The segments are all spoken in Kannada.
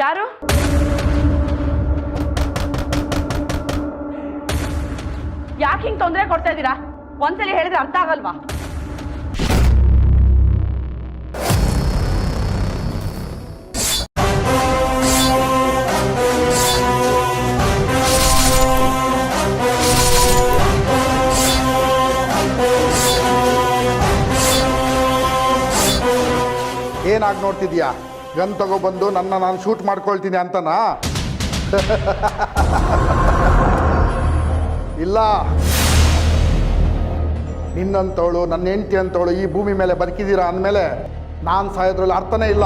ಯಾರು? ಯಾಕೆ ಹಿಂಗೆ ತೊಂದರೆ ಕೊಡ್ತಾ ಇದ್ದೀರಾ? ಒಂದ್ಸಲಿ ಹೇಳಿದ್ರೆ ಅರ್ಥ ಆಗಲ್ವಾ? ಏನಾಗಿ ನೋಡ್ತಿದ್ಯಾ? ಗನ್ ತಗೊಬಂದು ನಾನು ಶೂಟ್ ಮಾಡ್ಕೊಳ್ತೀನಿ ಅಂತನಾ? ಇಲ್ಲ, ನಿನ್ನಂತವಳು ನನ್ನ ಹೆಂಡತಿ ಅಂತವಳು ಈ ಭೂಮಿ ಮೇಲೆ ಬದುಕಿದ್ದೀರಾ ಅಂದಮೇಲೆ ನಾನು ಸಾಯೋದ್ರಲ್ಲಿ ಅರ್ಥನೇ ಇಲ್ಲ.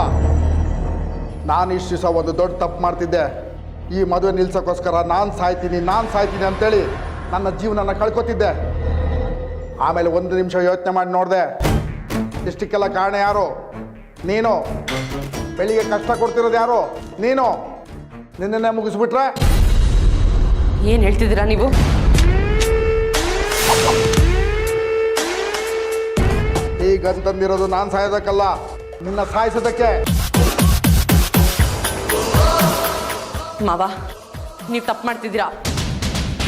ನಾನು ಇಷ್ಟು ದಿವಸ ಒಂದು ದೊಡ್ಡ ತಪ್ಪು ಮಾಡ್ತಿದ್ದೆ. ಈ ಮದುವೆ ನಿಲ್ಸೋಕ್ಕೋಸ್ಕರ ನಾನು ಸಾಯ್ತೀನಿ ಅಂತೇಳಿ ನನ್ನ ಜೀವನನ ಕಳ್ಕೊತಿದ್ದೆ. ಆಮೇಲೆ ಒಂದು ನಿಮಿಷ ಯೋಚನೆ ಮಾಡಿ ನೋಡಿದೆ, ಇಷ್ಟಕ್ಕೆಲ್ಲ ಕಾರಣ ಯಾರು? ನೀನು. ಬೆಳಿಗ್ಗೆ ಕಷ್ಟ ಕೊಡ್ತಿರೋದು ಯಾರು? ನೀನು. ನಿನ್ನೆ ಮುಗಿಸ್ಬಿಟ್ರೆ ಏನು ಹೇಳ್ತಿದ್ದೀರಾ ನೀವು? ಈಗ ಅಂತಂದಿರೋದು ನಾನು ಸಾಯೋದಕ್ಕಲ್ಲ, ನಿನ್ನ ಸಾಯಿಸೋದಕ್ಕೆ. ಮಾವ, ನೀವು ತಪ್ಪು ಮಾಡ್ತಿದ್ದೀರಾ.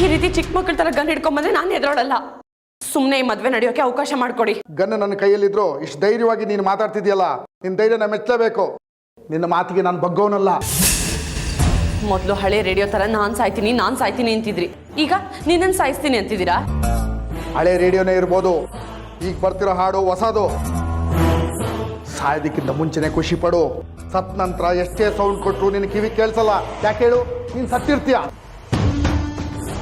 ಈ ರೀತಿ ಚಿಕ್ಕ ಮಕ್ಕಳ ಥರ ಗನ್ ಹಿಡ್ಕೊಂಬಂದ್ರೆ ನಾನು ಎದುರೋಳಲ್ಲ. ಸುಮ್ಮನೆ ಈ ಮದುವೆ ನಡೆಯೋಕೆ ಅವಕಾಶ ಮಾಡಿಕೊಡಿ. ಗನ್ ನನ್ನ ಕೈಯಲ್ಲಿದ್ರು ಇಷ್ಟು ಧೈರ್ಯವಾಗಿ ನೀನು ಮಾತಾಡ್ತಿದ್ಯಲ್ಲ, ನಿನ್ನ ಧೈರ್ಯನ ಮೆಚ್ಚಲೇಬೇಕು. ನಿನ್ನ ಮಾತಿಗೆ ನಾನು ಬಗ್ಗೋನಲ್ಲ. ಮೊದಲು ಹಳೆ ರೇಡಿಯೋ ಥರ ನಾನು ಸಾಯ್ತೀನಿ ಅಂತಿದ್ರಿ. ಈಗ ನಿನ್ನನ್ನು ಸಾಯಿಸ್ತೀನಿ ಅಂತಿದ್ದೀರಾ? ಹಳೆ ರೇಡಿಯೋನೇ ಇರ್ಬೋದು, ಈಗ ಬರ್ತಿರೋ ಹಾಡು ಹೊಸದು. ಸಾಯೋದಕ್ಕಿಂತ ಮುಂಚೆನೆ ಖುಷಿ ಪಡು. ಸತ್ ನಂತರ ಎಷ್ಟೇ ಸೌಂಡ್ ಕೊಟ್ಟರು ನಿನ್ನ ಕಿವಿ ಕೇಳಿಸಲ್ಲ. ಯಾಕೆ ಹೇಳು? ನೀನು ಸತ್ತಿರ್ತೀಯ.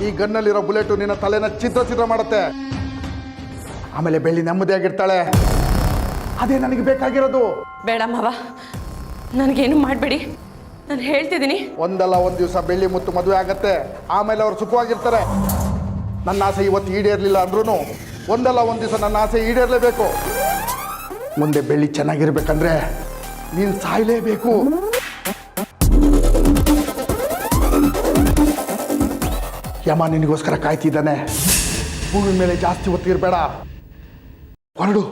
ಈ ಗನ್ನಲ್ಲಿರೋ ಬುಲೆಟು ನಿನ್ನ ತಲೆನ ಚಿತ್ರ ಮಾಡುತ್ತೆ. ಆಮೇಲೆ ಬೆಳ್ಳಿ ನೆಮ್ಮದಿಯಾಗಿರ್ತಾಳೆ. ಅದೇ ನನಗೆ ಬೇಕಾಗಿರೋದು. ಬೇಡ ಮಾವ, ನನಗೇನು ಮಾಡಬೇಡಿ. ನಾನು ಹೇಳ್ತಿದ್ದೀನಿ, ಒಂದಲ್ಲ ಒಂದು ದಿವಸ ಬೆಳ್ಳಿ ಮುತ್ತು ಮದುವೆ ಆಗತ್ತೆ. ಆಮೇಲೆ ಅವ್ರು ಸುಖವಾಗಿರ್ತಾರೆ. ನನ್ನ ಆಸೆ ಇವತ್ತು ಈಡೇರಲಿಲ್ಲ ಅಂದ್ರೂ ಒಂದಲ್ಲ ಒಂದು ದಿವಸ ನನ್ನ ಆಸೆ ಈಡೇರಲೇಬೇಕು. ಮುಂದೆ ಬೆಳ್ಳಿ ಚೆನ್ನಾಗಿರ್ಬೇಕಂದ್ರೆ ನೀನು ಸಾಯಲೇಬೇಕು. ಯಮ ನಿನಗೋಸ್ಕರ ಕಾಯ್ತಿದ್ದಾನೆ. ಭೂಮಿ ಮೇಲೆ ಜಾಸ್ತಿ ಹೊತ್ತಿರಬೇಡ, ಹೊರಡು.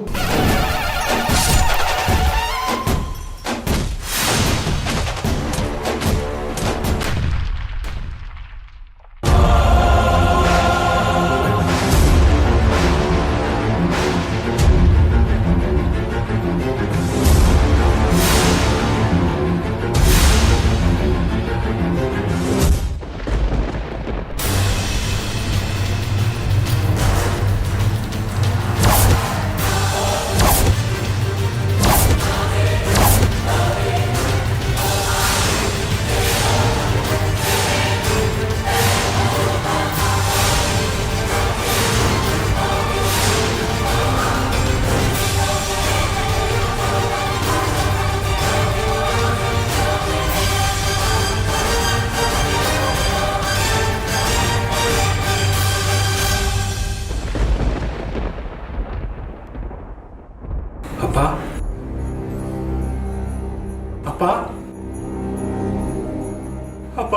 ಅಪ್ಪ ಅಪ್ಪ ಅಪ್ಪ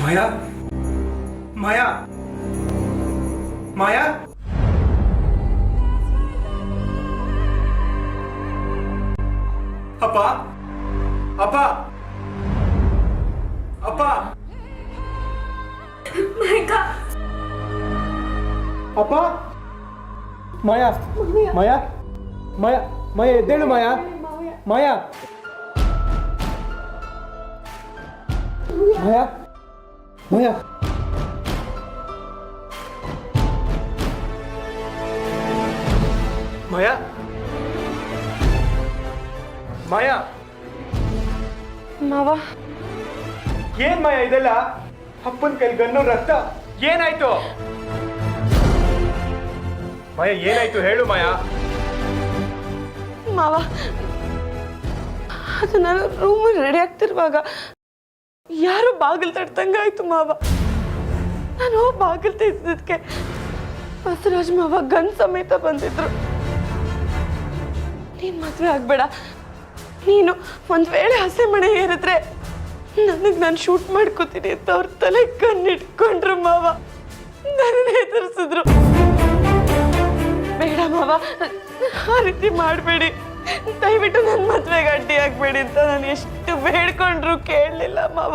ಮಾಯಾ ಮಾಯಾ ಮಾಯಾ ಅಪ್ಪ ಅಪ್ಪ ಅಪ್ಪ ಅಪ್ಪ ಮಾಯಾ ಮಾಯಾ ಮಾಯಾ ಮಾಯಾ ಎದ್ದೇಳು ಮಾಯಾ ಮಾಯಾ ಮಾಯಾ ಮಾಯಾ ಮಾಯಾ ಮಾಯಾ ಮಾವ, ಏನ್ ಮಾಯಾ ಇದೆಲ್ಲ? ಅಪ್ಪನ ಕೈಲಿ ಗನ್ನು ರಕ್ತ ಏನಾಯ್ತು? ಮಾಯಾ ಏನಾಯ್ತು ಹೇಳು ಮಾಯಾ. ಮಾವ, ಅದು ನಾನು ರೂಮಲ್ಲಿ ರೆಡಿ ಆಗ್ತಿರುವಾಗ ಯಾರು ಬಾಗಿಲು ತಟ್ಟಂಗಾಯ್ತು ಮಾವ. ನಾನು ಬಾಗಿಲು ತೆಗೆದಿದ್ದಕ್ಕೆ ಬಸವರಾಜ್ ಮಾವ ಗನ್ ಸಮೇತ ಬಂದಿದ್ರು. ನೀನು ಮದುವೆ ಆಗಬೇಡ, ನೀನು ಒಂದು ವೇಳೆ ಹಸೆ ಮಣೆ ಏರಿದ್ರೆ ನನಗೆ ನಾನು ಶೂಟ್ ಮಾಡ್ಕೋತೀನಿ ಅಂತ ಅವ್ರ ತಲೆ ಕಣ್ಣಿಟ್ಕೊಂಡ್ರು ಮಾವ. ನನ್ನ ಹೆದರ್ಸಿದ್ರು. ಬೇಡ ಮಾವ, ಆ ರೀತಿ ಮಾಡಬೇಡಿ. ದಯವಿಟ್ಟು ನನ್ನ ಮದ್ವೆಗೆ ಅಡ್ಡಿ ಆಗ್ಬೇಡಿ ಅಂತ ನಾನು ಎಷ್ಟು ಬೇಡ್ಕೊಂಡ್ರು ಕೇಳಲಿಲ್ಲ ಮಾವ.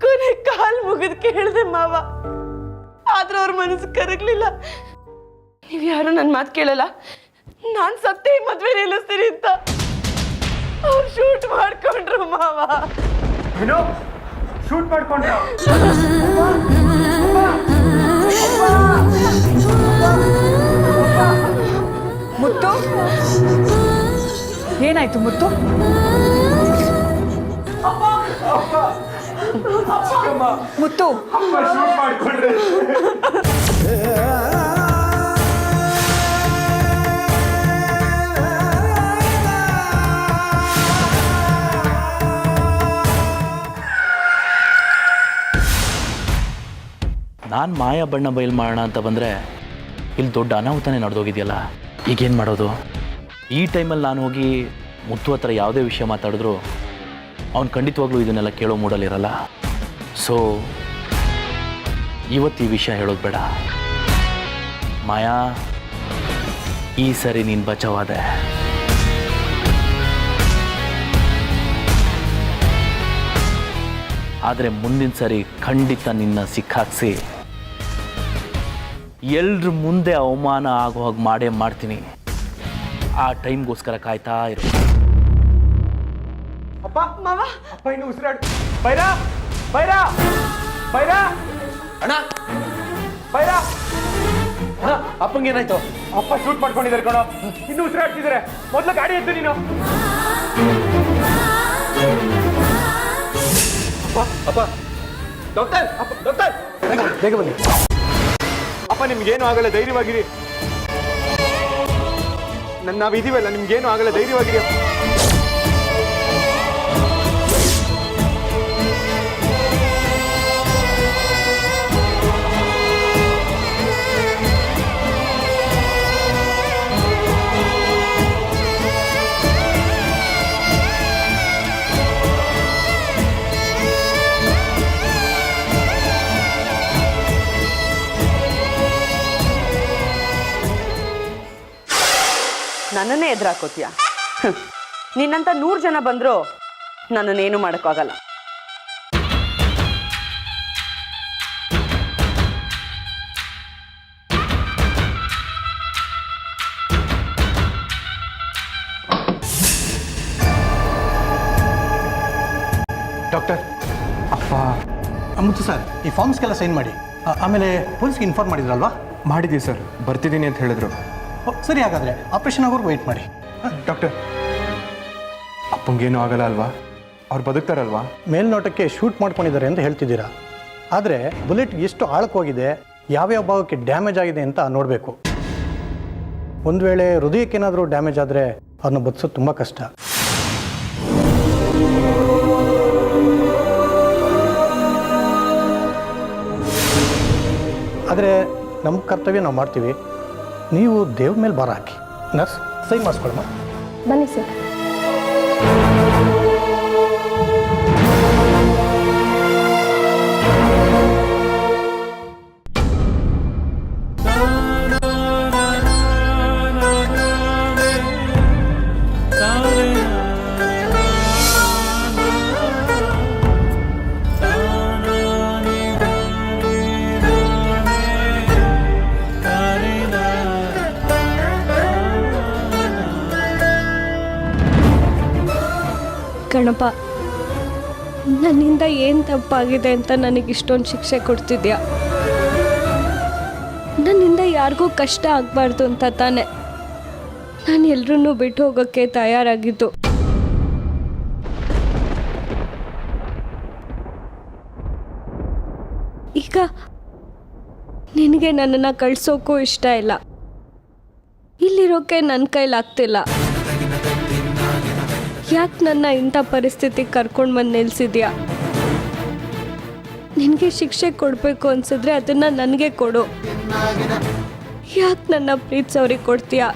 ಕೊನೆ ಕಾಲ್ ಮುಗಿದು ಕೇಳಿದೆ ಮಾವ, ಆದ್ರೂ ಅವ್ರ ಮನಸ್ಸು ಕರಗ್ಲಿಲ್ಲ. ನೀವು ಯಾರು ನನ್ನ ಮಾತು ಕೇಳಲ್ಲ, ನಾನು ಸತ್ತೇ ಈ ಮದ್ವೆ ನಿಲ್ಲಿಸ್ತೀನಿ ಅಂತ ಅವ್ರು ಶೂಟ್ ಮಾಡ್ಕೊಂಡ್ರು ಮಾವ. ಏನೋ ಶೂಟ್ ಮಾಡ್ಕೊಂಡ್ರ? ಮುತ್ತು, ಏನಾಯ್ತು ಮುತ್ತು? ಮುತ್ತು, ಶೂಟ್ ಮಾಡ್ಕೊಂಡ್ರೆ ನಾನು ಮಾಯಾ ಬಣ್ಣ ಬಯಲು ಮಾಡೋಣ ಅಂತ ಬಂದರೆ ಇಲ್ಲಿ ದೊಡ್ಡ ಅನಾಹುತನೇ ನಡೆದೋಗಿದೆಯಲ್ಲ. ಈಗೇನು ಮಾಡೋದು? ಈ ಟೈಮಲ್ಲಿ ನಾನು ಹೋಗಿ ಮುತ್ತು ಹತ್ರ ಯಾವುದೇ ವಿಷಯ ಮಾತಾಡಿದ್ರು ಅವ್ನು ಖಂಡಿತವಾಗ್ಲೂ ಇದನ್ನೆಲ್ಲ ಕೇಳೋ ಮೂಡಲಿರಲ್ಲ. ಸೊ ಇವತ್ತು ಈ ವಿಷಯ ಹೇಳೋದು ಬೇಡ. ಮಾಯಾ, ಈ ಸರಿ ನೀನು ಬಚಾವಾದೆ. ಆದರೆ ಮುಂದಿನ ಸರಿ ಖಂಡಿತ ನಿನ್ನ ಸಿಕ್ಕಾಕ್ಸಿ ಎಲ್ರ ಮುಂದೆ ಅವಮಾನ ಆಗೋ ಹಾಗೆ ಮಾಡೇ ಮಾಡ್ತೀನಿ. ಆ ಟೈಮ್ಗೋಸ್ಕರ ಕಾಯ್ತಾ ಇರು. ಅಪ್ಪ ಮಾವ, ಅಪ್ಪ ಇನ್ನು ಉಸಿರಾಡು. ಬೈರಾ ಬೈರಾ ಬೈರಾ ಅಣ್ಣ, ಬೈರಾ, ಅಪ್ಪಂಗೆ ಏನಾಯ್ತು? ಅಪ್ಪ ಶೂಟ್ ಮಾಡ್ಕೊಂಡಿದ್ದಾರೆ ಕಣೋ, ಇನ್ನು ಉಸಿರಾಡ್ತಿದ್ದಾರೆ. ಮೊದಲು ಗಾಡಿ ಎತ್ತು ನೀನು. ಅಪ್ಪ, ಡಾಕ್ಟರ್, ಅಪ್ಪ ಡಾಕ್ಟರ್, ಬೇಗ ಬನ್ನಿ. ಅಪ್ಪ ನಿಮ್ಗೇನು ಆಗಲ್ಲ, ಧೈರ್ಯವಾಗಿರಿ. ನಾವಿದೀವಲ್ಲ, ನಿಮ್ಗೇನು ಆಗಲ್ಲ, ಧೈರ್ಯವಾಗಿರಿ. ನನ್ನನ್ನೇ ಎದುರಾಕೋತೀಯ? ನಿನ್ನಂತ 100 ಜನ ಬಂದ್ರು ನನ್ನನ್ನೇನು ಮಾಡೋಕ್ಕಾಗಲ್ಲ. ಡಾಕ್ಟರ್, ಅಪ್ಪ. ಮುತ್ತು ಸರ್, ಈ ಫಾರ್ಮ್ಸ್ಗೆಲ್ಲ ಸೈನ್ ಮಾಡಿ. ಆಮೇಲೆ ಪೊಲೀಸ್ಗೆ ಇನ್ಫಾರ್ಮ್ ಮಾಡಿದ್ರಲ್ವಾ? ಮಾಡಿದ್ದೀವಿ ಸರ್, ಬರ್ತಿದ್ದೀನಿ ಅಂತ ಹೇಳಿದ್ರು. ಸರಿ, ಹಾಗಾದರೆ ಆಪ್ರೇಷನ್ ಆಗೋರ್ಗು ವೆಯ್ಟ್ ಮಾಡಿ. ಡಾಕ್ಟರ್, ಅಪ್ಪಂಗೇನು ಆಗಲ್ಲ ಅಲ್ವಾ? ಅವ್ರು ಬದುಕ್ತಾರಲ್ವಾ? ಮೇಲ್ನೋಟಕ್ಕೆ ಶೂಟ್ ಮಾಡ್ಕೊಂಡಿದ್ದಾರೆ ಅಂತ ಹೇಳ್ತಿದ್ದೀರಾ, ಆದರೆ ಬುಲೆಟ್ ಎಷ್ಟು ಆಳಕ್ಕೋಗಿದೆ, ಯಾವ್ಯಾವ ಭಾಗಕ್ಕೆ ಡ್ಯಾಮೇಜ್ ಆಗಿದೆ ಅಂತ ನೋಡಬೇಕು. ಒಂದು ವೇಳೆ ಹೃದಯಕ್ಕೇನಾದರೂ ಡ್ಯಾಮೇಜ್ ಆದರೆ ಅವ್ರನ್ನ ಬದುಸೋದು ತುಂಬ ಕಷ್ಟ. ಆದರೆ ನಮ್ಮ ಕರ್ತವ್ಯ ನಾವು ಮಾಡ್ತೀವಿ. ನೀವು ದೇವ್ರ ಮೇಲೆ ಭಾರ ಹಾಕಿ. Nurse, sign ಮಾಡಿಸ್ಕೊಳಮ್ಮ. ಬನ್ನಿ ಸರ್. ಗಣಪ, ನನ್ನಿಂದ ಏನು ತಪ್ಪಾಗಿದೆ ಅಂತ ನನಗೆ ಇಷ್ಟೊಂದು ಶಿಕ್ಷೆ ಕೊಡ್ತಿದ್ಯಾ? ನನ್ನಿಂದ ಯಾರಿಗೂ ಕಷ್ಟ ಆಗಬಾರ್ದು ಅಂತ ತಾನೆ ನಾನು ಎಲ್ರನ್ನೂ ಬಿಟ್ಟು ಹೋಗೋಕ್ಕೆ ತಯಾರಾಗಿದ್ದು. ಈಗ ನಿನಗೆ ನನ್ನನ್ನು ಕಳ್ಸೋಕ್ಕೂ ಇಷ್ಟ ಇಲ್ಲ, ಇಲ್ಲಿರೋಕ್ಕೆ ನನ್ನ ಕೈಲಾಗ್ತಿಲ್ಲ. ಯಾಕೆ ನನ್ನ ಇಂಥ ಪರಿಸ್ಥಿತಿಗೆ ಕರ್ಕೊಂಡು ಬಂದು ನಿಲ್ಸಿದ್ಯಾ? ನಿನಗೆ ಶಿಕ್ಷೆ ಕೊಡಬೇಕು ಅನ್ಸಿದ್ರೆ ಅದನ್ನು ನನಗೆ ಕೊಡು. ಯಾಕೆ ನನ್ನ ಪ್ರೀತಿಸೋರಿಗೆ ಕೊಡ್ತೀಯಾ?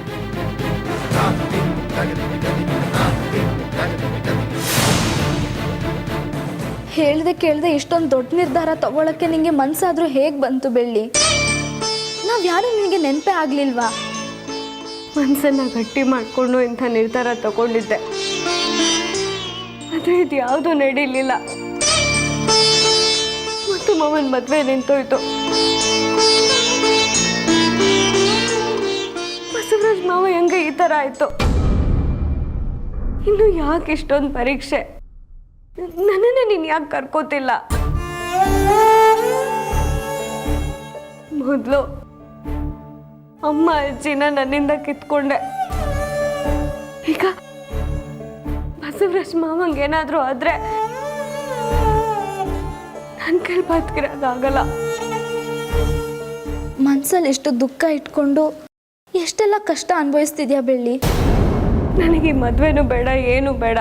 ಹೇಳ್ದೆ ಕೇಳ್ದೆ ಇಷ್ಟೊಂದು ದೊಡ್ಡ ನಿರ್ಧಾರ ತಗೊಳಕ್ಕೆ ನಿಂಗೆ ಮನ್ಸಾದ್ರೂ ಹೇಗೆ ಬಂತು ಬೆಳ್ಳಿ? ನಾವ್ಯಾರು ನಿನಗೆ ನೆನಪೇ ಆಗ್ಲಿಲ್ವಾ? ಮನಸ್ಸನ್ನು ಗಟ್ಟಿ ಮಾಡಿಕೊಂಡು ಇಂಥ ನಿರ್ಧಾರ ತಗೊಂಡಿದ್ದೆ. ಆದರೆ ಇದು ಯಾವುದೂ ನಡೀಲಿಲ್ಲ. ಮತ್ತು ಮಾವನ ಮದುವೆ ನಿಂತೋಯ್ತು. ಬಸವರಾಜ್ ಮಾವ ಹೆಂಗೆ ಈ ಥರ ಆಯಿತು? ಇನ್ನು ಯಾಕೆ ಇಷ್ಟೊಂದು ಪರೀಕ್ಷೆ? ನನ್ನನ್ನೇ ನೀನು ಯಾಕೆ ಕರ್ಕೋತಿಲ್ಲ? ಮೊದಲು ಅಮ್ಮ ಅಜ್ಜಿನ ನನ್ನಿಂದ ಕಿತ್ಕೊಂಡೆ. ಈಗ ಬಸವರಾಜ್ ಮಾವಂಗೇನಾದರೂ ಆದರೆ ನನ್ನ ಕೈಲಿ ಬದುಕಿರೋಕ್ಕಾಗಲ್ಲ. ಮನ್ಸಲ್ಲಿ ಎಷ್ಟು ದುಃಖ ಇಟ್ಕೊಂಡು ಎಷ್ಟೆಲ್ಲ ಕಷ್ಟ ಅನುಭವಿಸ್ತಿದ್ಯಾ ಬೆಳ್ಳಿ. ನನಗೆ ಈ ಮದುವೆನೂ ಬೇಡ, ಏನೂ ಬೇಡ.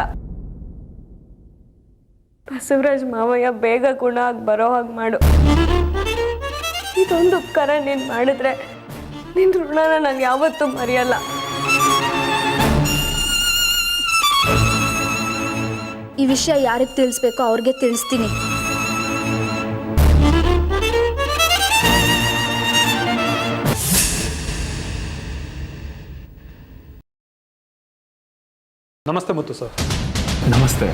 ಬಸವರಾಜ್ ಮಾವಯ್ಯ ಬೇಗ ಗುಣ ಆಗಿ ಬರೋ ಹಾಗೆ ಮಾಡು. ಇದೊಂದು ಉಪಕಾರ ನೀನು ಮಾಡಿದ್ರೆ ನಿನ್ನ ಋಣನ ನಾನು ಯಾವತ್ತೂ ಮರೆಯಲ್ಲ. ಈ ವಿಷಯ ಯಾರಿಗೆ ತಿಳಿಸ್ಬೇಕೋ ಅವ್ರಿಗೆ ತಿಳಿಸ್ತೀನಿ. ನಮಸ್ತೆ ಮುತ್ತು ಸರ್. ನಮಸ್ತೆ.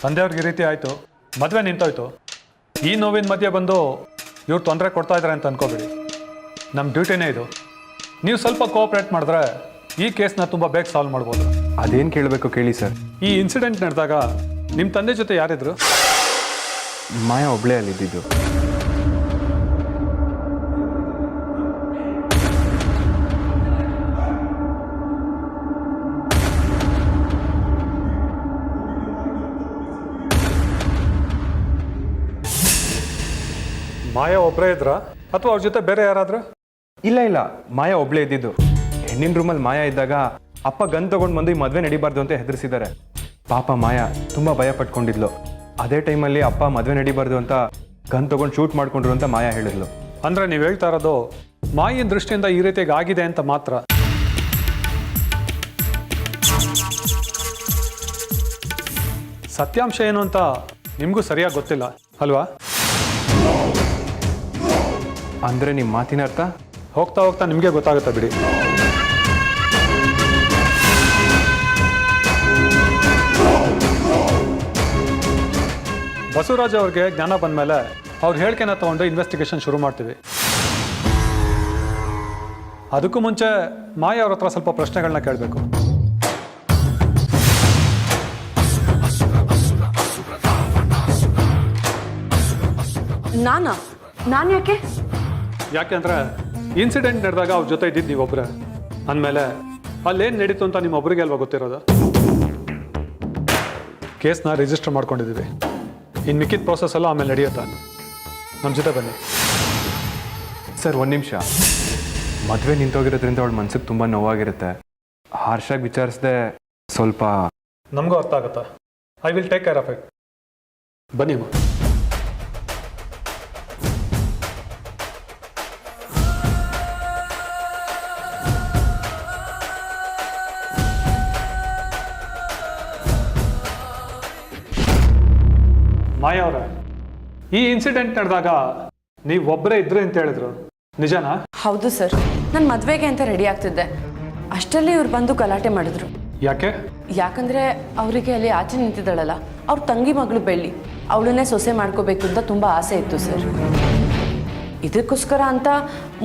ತಂದೆಯವ್ರಿಗೆ ಈ ರೀತಿ ಆಯಿತು, ಮದುವೆ ನಿಂತೋಯ್ತು. ಈ ನೋವಿನ ಮಧ್ಯೆ ಬಂದು ಇವ್ರು ತೊಂದರೆ ಕೊಡ್ತಾ ಇದ್ದಾರೆ ಅಂತ ಅನ್ಕೋಬೇಡಿ. ನಮ್ಮ ಡ್ಯೂಟಿನೇ ಇದು. ನೀವು ಸ್ವಲ್ಪ ಕೋಆಪ್ರೇಟ್ ಮಾಡಿದ್ರೆ ಈ ಕೇಸ್ನ ತುಂಬ ಬೇಗ ಸಾಲ್ವ್ ಮಾಡ್ಬೋದು. ಅದೇನು ಕೇಳಬೇಕು ಕೇಳಿ ಸರ್. ಈ ಇನ್ಸಿಡೆಂಟ್ ನಡೆದಾಗ ನಿಮ್ಮ ತಂದೆ ಜೊತೆ ಯಾರಿದ್ರು? ಮಾಯಾ ಒಬ್ಳೇ ಅಲ್ಲಿದ್ದು. ಮಾಯಾ ಒಬ್ಬರೇ ಇದ್ರಾ ಅಥವಾ ಅವ್ರ ಜೊತೆ ಬೇರೆ ಯಾರಾದ್ರು? ಇಲ್ಲ, ಮಾಯಾ ಒಬ್ಳೇ ಇದ್ದಿದ್ದು. ಹೆಣ್ಣಿನ ರೂಮಲ್ಲಿ ಮಾಯಾ ಇದ್ದಾಗ ಅಪ್ಪ ಗನ್ ತಗೊಂಡು ಬಂದು ಈ ಮದುವೆ ನಡಿಬಾರ್ದು ಅಂತ ಹೆದರಿಸಿದ್ದಾರೆ. ಪಾಪ ಮಾಯಾ ತುಂಬ ಭಯ ಪಟ್ಕೊಂಡಿದ್ಲು. ಅದೇ ಟೈಮಲ್ಲಿ ಅಪ್ಪ ಮದುವೆ ನಡಿಬಾರ್ದು ಅಂತ ಗನ್ ತಗೊಂಡು ಶೂಟ್ ಮಾಡ್ಕೊಂಡ್ರು ಅಂತ ಮಾಯಾ ಹೇಳಿದ್ಲು. ಅಂದರೆ ನೀವು ಹೇಳ್ತಾ ಇರೋದು ಮಾಯಿನ ದೃಷ್ಟಿಯಿಂದ ಈ ರೀತಿಯಾಗಿ ಆಗಿದೆ ಅಂತ ಮಾತ್ರ. ಸತ್ಯಾಂಶ ಏನು ಅಂತ ನಿಮಗೂ ಸರಿಯಾಗಿ ಗೊತ್ತಿಲ್ಲ ಅಲ್ವಾ? ಅಂದರೆ ನಿಮ್ಮ ಮಾತಿನ ಅರ್ಥ? ಹೋಗ್ತಾ ಹೋಗ್ತಾ ನಿಮಗೆ ಗೊತ್ತಾಗುತ್ತೆ ಬಿಡಿ. ಬಸವರಾಜ್ ಅವ್ರಿಗೆ ಜ್ಞಾನ ಬಂದ ಮೇಲೆ ಅವ್ರ ಹೇಳಿಕೆನ ತಗೊಂಡು ಇನ್ವೆಸ್ಟಿಗೇಷನ್ ಶುರು ಮಾಡ್ತೀವಿ. ಅದಕ್ಕೂ ಮುಂಚೆ ಮಾಯಾ ಅವ್ರ ಹತ್ರ ಸ್ವಲ್ಪ ಪ್ರಶ್ನೆಗಳನ್ನ ಕೇಳಬೇಕು. ನಾನು ಯಾಕೆ? ಯಾಕೆಂದ್ರೆ ಇನ್ಸಿಡೆಂಟ್ ನಡೆದಾಗ ಅವ್ರ ಜೊತೆ ಇದ್ದಿದ್ದು ನೀವೊಬ್ಬರೇ ಅಂದಮೇಲೆ ಅಲ್ಲೇನು ನಡೀತು ಅಂತ ನಿಮ್ಮೊಬ್ಬರಿಗೆ ಅಲ್ವಾ ಗೊತ್ತಿರೋದು. ಕೇಸ್ನ ರಿಜಿಸ್ಟರ್ ಮಾಡ್ಕೊಂಡಿದ್ದೀವಿ. ಇನ್ನು ಮಿಕ್ಕಿದ ಪ್ರೋಸೆಸ್ ಎಲ್ಲ ಆಮೇಲೆ ನಡೆಯುತ್ತಾ. ನಮ್ಮ ಜೊತೆ ಬನ್ನಿ ಸರ್. ಒಂದು ನಿಮಿಷ. ಮದುವೆ ನಿಂತೋಗಿರೋದ್ರಿಂದ ಅವಳ ಮನ್ಸಿಗೆ ತುಂಬ ನೋವಾಗಿರುತ್ತೆ. ಹಾರ್ಷಾಗಿ ವಿಚಾರಿಸದೆ ಸ್ವಲ್ಪ. ನಮಗೂ ಅರ್ಥ ಆಗುತ್ತಾ. I will take care of it. ಬನ್ನಿ ಅಮ್ಮ. ಮಾಯಾ ಅವರೇ, ಈ ಇನ್ಸಿಡೆಂಟ್ ನಡೆದಾಗ ನೀವು ಒಬ್ಬರೇ ಇದ್ರಿ ಅಂತ ಹೇಳಿದ್ರು, ನಿಜನಾ? ಹೌದು ಸರ್, ನಾನು ಮದುವೆಗೆ ಅಂತ ರೆಡಿ ಆಗ್ತಿದ್ದೆ. ಅಷ್ಟರಲ್ಲಿ ಇವ್ರು ಬಂದು ಗಲಾಟೆ ಮಾಡಿದ್ರು. ಯಾಕೆ? ಯಾಕಂದರೆ ಅವರಿಗೆ ಅಲ್ಲಿ ಆಚೆ ನಿಂತಿದ್ದಾಳಲ್ಲ, ಅವ್ರ ತಂಗಿ ಮಗಳು ಬೆಳ್ಳಿ, ಅವಳನ್ನೇ ಸೊಸೆ ಮಾಡ್ಕೋಬೇಕು ಅಂತ ತುಂಬ ಆಸೆ ಇತ್ತು ಸರ್. ಇದಕ್ಕೋಸ್ಕರ ಅಂತ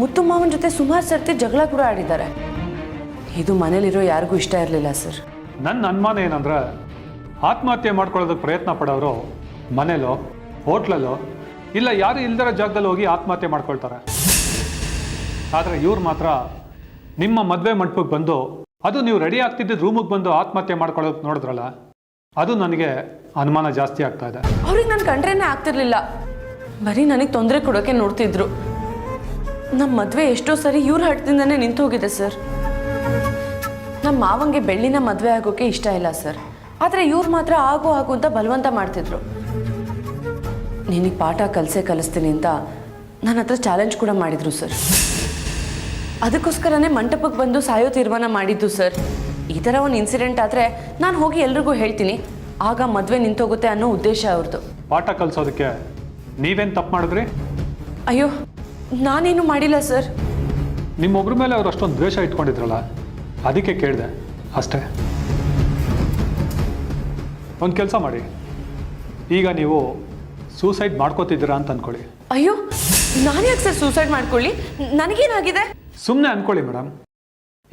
ಮುತ್ತು ಮಾವನ ಜೊತೆ ಸುಮಾರು ಸರ್ತಿ ಜಗಳ ಕೂಡ ಆಡಿದ್ದಾರೆ. ಇದು ಮನೇಲಿರೋ ಯಾರಿಗೂ ಇಷ್ಟ ಇರಲಿಲ್ಲ ಸರ್. ನನ್ನ ಅನುಮಾನ ಏನಂದ್ರೆ, ಆತ್ಮಹತ್ಯೆ ಮಾಡ್ಕೊಳ್ಳೋದಕ್ಕೆ ಪ್ರಯತ್ನ ಪಡೋರು ಮನೇಲೋ ಹೋಟ್ಲಲ್ಲೋ ಇಲ್ಲ ಯಾರು ಇಲ್ದಿರೋ ಜಾಗದಲ್ಲಿ ಹೋಗಿ ಆತ್ಮಹತ್ಯೆ ಮಾಡ್ಕೊಳ್ತಾರೆ. ಆದರೆ ಇವ್ರು ಮಾತ್ರ ನಿಮ್ಮ ಮದುವೆ ಮಂಟಪಕ್ಕೆ ಬಂದು, ಅದು ನೀವು ರೆಡಿ ಆಗ್ತಿದ್ದ ರೂಮಿಗೆ ಬಂದು ಆತ್ಮಹತ್ಯೆ ಮಾಡ್ಕೊಳ್ಳೋದು ನೋಡಿದ್ರಲ್ಲ, ಅದು ನನಗೆ ಅನುಮಾನ ಜಾಸ್ತಿ ಆಗ್ತಾ ಇದೆ. ಅವ್ರಿಗೆ ನನ್ನ ಕಂಡ್ರೇನೆ ಆಗ್ತಿರ್ಲಿಲ್ಲ, ಬರೀ ನನಗೆ ತೊಂದರೆ ಕೊಡೋಕೆ ನೋಡ್ತಿದ್ರು. ನಮ್ಮ ಮದುವೆ ಎಷ್ಟೋ ಸರಿ ಇವ್ರ ಹಟ್ಟದಿಂದನೇ ನಿಂತು ಹೋಗಿದೆ ಸರ್. ನಮ್ಮ ಮಾವಂಗೆ ಬೆಳ್ಳಿನ ಮದುವೆ ಆಗೋಕೆ ಇಷ್ಟ ಇಲ್ಲ ಸರ್. ಆದರೆ ಇವ್ರು ಮಾತ್ರ ಆಗು ಅಂತ ಬಲವಂತ ಮಾಡ್ತಿದ್ರು. ನಿನಗೆ ಪಾಠ ಕಲಿಸ್ತೀನಿ ಅಂತ ನನ್ನ ಹತ್ರ ಚಾಲೆಂಜ್ ಕೂಡ ಮಾಡಿದ್ರು ಸರ್. ಅದಕ್ಕೋಸ್ಕರನೇ ಮಂಟಪಕ್ಕೆ ಬಂದು ಸಾಯೋ ತೀರ್ಮಾನ ಮಾಡಿದ್ದು ಸರ್. ಈ ಥರ ಒಂದು ಇನ್ಸಿಡೆಂಟ್ ಆದರೆ ನಾನು ಹೋಗಿ ಎಲ್ರಿಗೂ ಹೇಳ್ತೀನಿ, ಆಗ ಮದುವೆ ನಿಂತೋಗುತ್ತೆ ಅನ್ನೋ ಉದ್ದೇಶ ಅವ್ರದ್ದು. ಪಾಠ ಕಲಿಸೋದಕ್ಕೆ ನೀವೇನು ತಪ್ಪು ಮಾಡಿದ್ರಿ? ಅಯ್ಯೋ, ನಾನೇನು ಮಾಡಿಲ್ಲ ಸರ್. ನಿಮ್ಮೊಬ್ಬರ ಮೇಲೆ ಅವ್ರು ಅಷ್ಟೊಂದು ದ್ವೇಷ ಇಟ್ಕೊಂಡಿದ್ರಲ್ಲ, ಅದಕ್ಕೆ ಕೇಳಿದೆ ಅಷ್ಟೇ. ಒಂದು ಕೆಲಸ ಮಾಡಿ, ಈಗ ನೀವು ಸೂಸೈಡ್ ಮಾಡ್ಕೋತಿದ್ದೀರಾ ಅಂತ ಅಂದ್ಕೊಳ್ಳಿ. ಅಯ್ಯೋ, ನಾನು ಯಾಕೆ ಸರ್ ಸೂಸೈಡ್ ಮಾಡ್ಕೊಳ್ಳಿ? ನನಗೇನಾಗಿದೆ? ಸುಮ್ಮನೆ ಅಂದ್ಕೊಳ್ಳಿ ಮೇಡಮ್.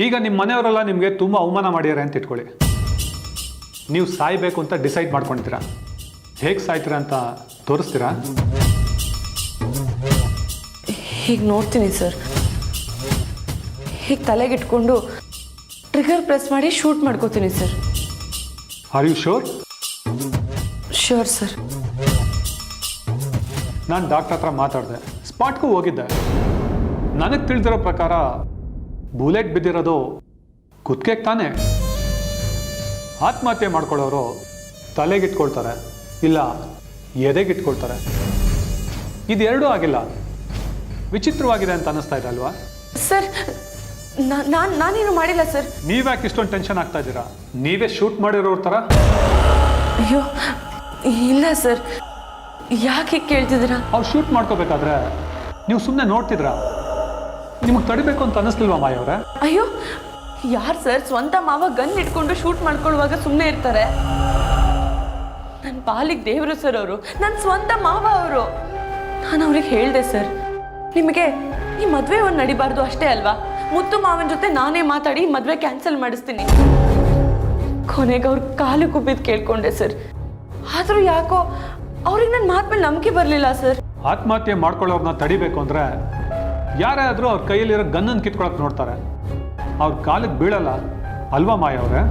ಈಗ ನಿಮ್ಮ ಮನೆಯವರೆಲ್ಲ ನಿಮಗೆ ತುಂಬ ಅವಮಾನ ಮಾಡ್ಯಾರೆ ಅಂತ ಇಟ್ಕೊಳ್ಳಿ. ನೀವು ಸಾಯ್ಬೇಕು ಅಂತ ಡಿಸೈಡ್ ಮಾಡ್ಕೊಂಡಿದ್ದೀರಾ. ಹೇಗೆ ಸಾಯ್ತೀರಾ ಅಂತ ತೋರಿಸ್ತೀರಾ? ಹೀಗೆ ನೋಡ್ತೀನಿ ಸರ್, ಹೀಗೆ ತಲೆಗಿಟ್ಕೊಂಡು ಟ್ರಿಗರ್ ಪ್ರೆಸ್ ಮಾಡಿ ಶೂಟ್ ಮಾಡ್ಕೋತೀನಿ sir. Are you sure? Sure sir. ನಾನು ಡಾಕ್ಟರ್ ಹತ್ರ ಮಾತಾಡಿದೆ, ಸ್ಪಾಟ್ಗೂ ಹೋಗಿದ್ದೆ. ನನಗೆ ತಿಳಿದಿರೋ ಪ್ರಕಾರ ಬುಲೆಟ್ ಬಿದ್ದಿರೋದು ಕುತ್ತಿಗೆಗೆ ತಾನೇ. ಆತ್ಮಹತ್ಯೆ ಮಾಡ್ಕೊಳ್ಳೋರು ತಲೆಗಿಟ್ಕೊಳ್ತಾರೆ, ಇಲ್ಲ ಎದೆಗಿಟ್ಕೊಳ್ತಾರೆ. ಇದೆರಡೂ ಆಗಿಲ್ಲ. ವಿಚಿತ್ರವಾಗಿದೆ ಅಂತ ಅನ್ನಿಸ್ತಾ ಇದೆ ಅಲ್ವಾ? ಸರ್, ನಾನೇನು ಮಾಡಿಲ್ಲ ಸರ್. ನೀವ್ಯಾಕೆ ಇಷ್ಟೊಂದು ಟೆನ್ಷನ್ ಆಗ್ತಾ ಇದ್ದೀರಾ? ನೀವೇ ಶೂಟ್ ಮಾಡಿರೋರ ಥರ. ಅಯ್ಯೋ ಇಲ್ಲ ಸರ್, ಯಾಕೆ ಕೇಳ್ತಿದ್ದೀರಾ? ಅವ್ರು ಶೂಟ್ ಮಾಡ್ಕೋಬೇಕಾದ್ರೆ ನೀವು ಸುಮ್ಮನೆ ನೋಡ್ತಿದ್ರಾ? ನಿಮಗೆ ತಡಿಬೇಕು ಅಂತ ಅನ್ನಿಸ್ಲಿಲ್ವಾ ಮಾಯವರೇ? ಅಯ್ಯೋ ಯಾರು ಸರ್ ಸ್ವಂತ ಮಾವ ಗನ್ ಇಟ್ಕೊಂಡು ಶೂಟ್ ಮಾಡ್ಕೊಳ್ಳುವಾಗ ಸುಮ್ಮನೆ ಇರ್ತಾರೆ? ನನ್ನ ಪಾಲಿಗೆ ದೇವರು ಸರ್ ಅವರು, ನನ್ನ ಸ್ವಂತ ಮಾವ ಅವರು. ನಾನು ಅವ್ರಿಗೆ ಹೇಳಿದೆ ಸರ್, ನಿಮಗೆ ಈ ಮದುವೆ ಒಂದು ನಡಿಬಾರ್ದು ಅಷ್ಟೇ ಅಲ್ವಾ? ಮುತ್ತು ಮಾವನ ಜೊತೆ ನಾನೇ ಮಾತಾಡಿ ಮದುವೆ ಕ್ಯಾನ್ಸಲ್ ಮಾಡಿಸ್ತೀನಿ. ಕೊನೆಗೆ ಅವ್ರ ಕಾಲು ಕುಬ್ಬಿದ್ದು ಕೇಳ್ಕೊಂಡೆ ಸರ್. ಆದರೂ ಯಾಕೋ ಅವ್ರಿಗೆ ನನ್ನ ಮಾತು ಮೇಲೆ ನಂಬಿಕೆ ಬರಲಿಲ್ಲ ಸರ್. ಆತ್ಮಹತ್ಯೆ ಮಾಡ್ಕೊಳ್ಳೋರ್ನ ತಡಿಬೇಕು ಅಂದರೆ ಯಾರೇ ಆದರೂ ಅವ್ರ ಕೈಯಲ್ಲಿರೋ ಗನ್ನನ್ನು ಕಿತ್ಕೊಳಕ್ಕೆ ನೋಡ್ತಾರೆ, ಅವ್ರ ಕಾಲಿಗೆ ಬೀಳಲ್ಲ ಅಲ್ವಾ ಮಾಯವರೇ?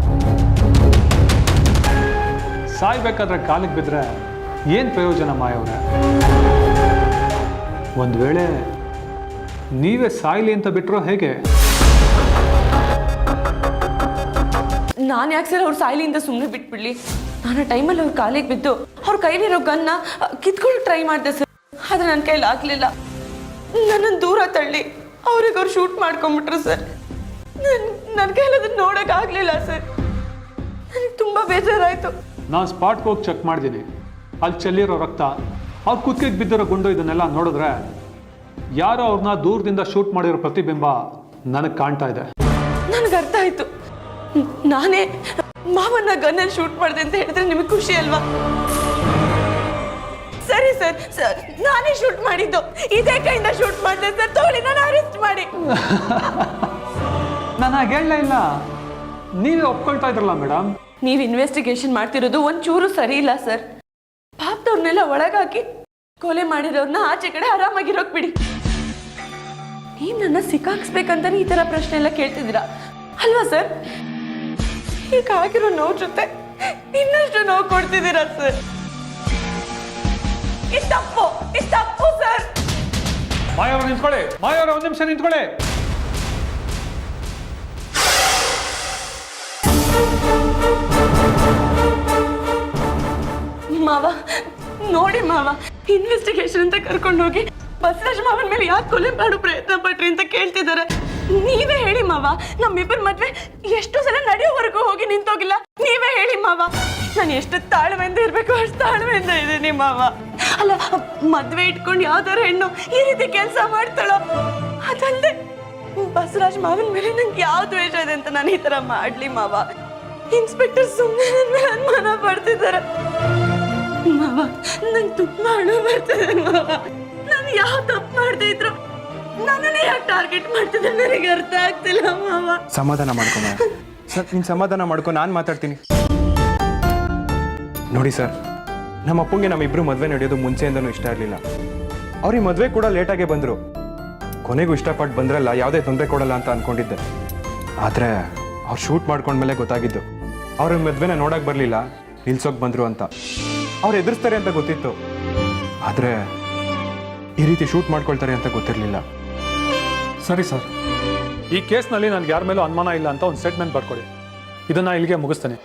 ಸಾಯ್ಬೇಕಾದ್ರೆ ಕಾಲಿಗೆ ಬಿದ್ದರೆ ಏನು ಪ್ರಯೋಜನ ಮಾಯವರೇ? ಒಂದು ವೇಳೆ ನೀವೇ ಸಾಯ್ಲಿ ಅಂತ ಬಿಟ್ಟರೋ ಹೇಗೆ? ನಾನು ಯಾಕೆ ಸರ್ ಅವ್ರ ಸಾಯ್ಲಿಂದ ಸುಮ್ಮನೆ ಬಿಟ್ಬಿಡ್ಲಿ? ನಾನು ಟೈಮಲ್ಲಿ ಅವ್ರ ಕಾಲಿಗೆ ಬಿದ್ದು ಅವ್ರ ಕೈಲಿರೋ ಗನ್ನ ಕಿತ್ಕೊಂಡು ಟ್ರೈ ಮಾಡಿದೆ ಸರ್. ಆದರೆ ನನ್ನ ಕೈಲಿ ಆಗಲಿಲ್ಲ. ನನ್ನನ್ನು ದೂರ ತಳ್ಳಿ ಅವ್ರಿಗೆ ಅವ್ರು ಶೂಟ್ ಮಾಡ್ಕೊಂಬಿಟ್ರು ಸರ್. ನನ್ನ ಕೈಲಿ ಅದನ್ನು ನೋಡೋಕ್ಕಾಗಲಿಲ್ಲ ಸರ್. ನನಗೆ ತುಂಬ ಬೇಜಾರಾಯಿತು. ನಾನು ಸ್ಪಾಟ್ಗೆ ಹೋಗಿ ಚೆಕ್ ಮಾಡಿದ್ದೀನಿ. ಅಲ್ಲಿ ಚೆಲ್ಲಿರೋ ರಕ್ತ, ಅವ್ರ ಕುತ್ತಿಗೆಗೆ ಬಿದ್ದಿರೋ ಗುಂಡು, ಇದನ್ನೆಲ್ಲ ನೋಡಿದ್ರೆ ಯಾರೋ ಅವ್ರನ್ನ ದೂರದಿಂದ ಶೂಟ್ ಮಾಡಿರೋ ಪ್ರತಿಬಿಂಬ ನನಗೆ ಕಾಣ್ತಾ ಇದೆ. ನನಗೆ ಅರ್ಥ ಆಯಿತು. ನಾನೇ ಮಾವನ್ನ ಗನ್ನಲ್ಲಿ ಶೂಟ್ ಮಾಡಿದೆ ಅಂತ ಹೇಳಿದ್ರೆ ನಿಮಗೆ ಖುಷಿ ಅಲ್ವಾ? ಸರಿ ಸರ್, ನಾನೇ ಶೂಟ್ ಮಾಡಿದ್ದು. ಇದೇ ಕೈಯಿಂದ ಶೂಟ್ ಮಾಡಿದೆ ಸರ್. ತಗೊಳ್ಳಿ, ನಾನು ಅರೆಸ್ಟ್ ಮಾಡಿ. ನಾನು ಹಾಗೆ ಹೇಳಲೇ ಇಲ್ಲ, ನೀವೇ ಒಪ್ಕೊಳ್ತಾ ಇದ್ರಲ್ಲ ಮೇಡಮ್. ನೀವು ಇನ್ವೆಸ್ಟಿಗೇಷನ್ ಮಾಡ್ತಿರೋದು ಒಂಚೂರು ಸರಿ ಇಲ್ಲ ಸರ್. ಪಾಪದವ್ರನ್ನೆಲ್ಲ ಒಳಗಾಕಿ ಕೊಲೆ ಮಾಡಿರೋರ್ನ ಆಚೆ ಕಡೆ ಆರಾಮಾಗಿರೋಕ್ ಬಿಡಿ. ನೀವು ನನ್ನ ಸಿಕ್ಕಾಕ್ಸ್ಬೇಕಂತಾನೆ ಈ ಥರ ಪ್ರಶ್ನೆ ಎಲ್ಲ ಕೇಳ್ತಿದ್ದೀರಾ ಅಲ್ವಾ ಸರ್? ಹೀಗಾಗಿರೋ ನೋವು ಜೊತೆ ಇನ್ನಷ್ಟು ನೋವು ಕೊಡ್ತಿದ್ದೀರಾ ಸರ್. ಇದು ತಪ್ಪು ಸರ್. ಮಾಯವ್ರ ನಿಂತ್ಕೊಳ್ಳಿ, ಮಾಯವ್ರ ಒಂದು ನಿಮಿಷ ನಿಂತ್ಕೊಳ್ಳಿ. ಮಾವ ನೋಡಿ ಮಾವ, ಇನ್ವೆಸ್ಟಿಗೇಷನ್ ಅಂತ ಕರ್ಕೊಂಡು ಹೋಗಿ ಬಸವರಾಜ್ ಮಾವನ ಮೇಲೆ ಯಾಕೆ ಕೊಲೆ ಮಾಡೋ ಪ್ರಯತ್ನ ಪಟ್ರಿ ಅಂತ ಕೇಳ್ತಿದ್ದಾರೆ. ನೀವೇ ಹೇಳಿ ಮಾವ, ನಮ್ಮಿಬ್ಬರ ಮದ್ವೆ ಎಷ್ಟು ಸಲ ನಡೆಯೋವರೆಗೂ ಹೋಗಿ ನಿಂತೋಗಿಲ್ಲ. ನೀವೇ ಹೇಳಿ ಮಾವ. ನಾನು ಎಷ್ಟು ತಾಳ್ಮೆಯಿಂದ ಇರಬೇಕು ಅಷ್ಟು ತಾಳ್ಮೆಯಿಂದ ಇದ್ದೀನಿ ಮಾವ. ಅಲ್ಲ, ಮದ್ವೆ ಇಟ್ಕೊಂಡು ಯಾವ್ದಾರು ಹೆಣ್ಣು ಈ ರೀತಿ ಕೆಲಸ ಮಾಡ್ತಾಳೋ? ಅದಲ್ಲದೆ ಬಸವರಾಜ್ ಮಾವನ ಮೇಲೆ ನಂಗೆ ಯಾವ ದ್ವೇಷ ಇದೆ ಅಂತ ನಾನು ಈ ತರ ಮಾಡ್ಲಿ ಮಾವ? ಇನ್ಸ್ಪೆಕ್ಟರ್ ಸುಮ್ಮನೆ ನನ್ನ ಮೇಲೆ ಅನುಮಾನ ಪಡ್ತಿದ್ದಾರೆ ಮಾವ. ನಂಗೆ ತುಂಬಾ ಅಳು ಬರ್ತದೆ ಮಾವ. ನಾನು ಯಾವ ತಪ್ಪು ಮಾಡದೇ ಇದ್ರು ನನ್ನನ್ನೇ ಯಾಕೆ ಟಾರ್ಗೆಟ್ ಮಾಡ್ತಿದ್ದೆ ನನಗೆ ಅರ್ಥ ಆಗ್ತಿಲ್ಲ ಮಾವ. ಸಮಾಧಾನ ಮಾಡ್ಕೊ ಸರ್, ನೀನು ಸಮಾಧಾನ ಮಾಡ್ಕೊ, ನಾನು ಮಾತಾಡ್ತೀನಿ. ನೋಡಿ ಸರ್, ನಮ್ಮ ಅಪ್ಪಂಗೆ ನಮ್ಮಿಬ್ರು ಮದುವೆ ನಡೆಯೋದು ಮುಂಚೆಯಿಂದನೂ ಇಷ್ಟ ಇರಲಿಲ್ಲ. ಅವ್ರಿಗೆ ಮದುವೆ ಕೂಡ ಲೇಟಾಗೇ ಬಂದರು. ಕೊನೆಗೂ ಇಷ್ಟಪಟ್ಟು ಬಂದ್ರಲ್ಲ, ಯಾವುದೇ ತೊಂದರೆ ಕೊಡಲ್ಲ ಅಂತ ಅಂದ್ಕೊಂಡಿದ್ದೆ. ಆದರೆ ಅವ್ರು ಶೂಟ್ ಮಾಡ್ಕೊಂಡ್ಮೇಲೆ ಗೊತ್ತಾಗಿದ್ದು ಅವ್ರ ಮದುವೆನ ನೋಡೋಕೆ ಬರಲಿಲ್ಲ, ನಿಲ್ಸೋಕೆ ಬಂದರು ಅಂತ. ಅವ್ರು ಎದುರಿಸ್ತಾರೆ ಅಂತ ಗೊತ್ತಿತ್ತು, ಆದರೆ ಈ ರೀತಿ ಶೂಟ್ ಮಾಡ್ಕೊಳ್ತಾರೆ ಅಂತ ಗೊತ್ತಿರಲಿಲ್ಲ. ಸರಿ ಸರ್, ಈ ಕೇಸ್ನಲ್ಲಿ ನನಗೆ ಯಾರ ಮೇಲೂ ಅನುಮಾನ ಇಲ್ಲ ಅಂತ ಒಂದು ಸ್ಟೇಟ್ಮೆಂಟ್ ಬರ್ಕೊಡಿ. ಇದನ್ನು ಇಲ್ಲಿಗೆ ಮುಗಿಸ್ತೇನೆ.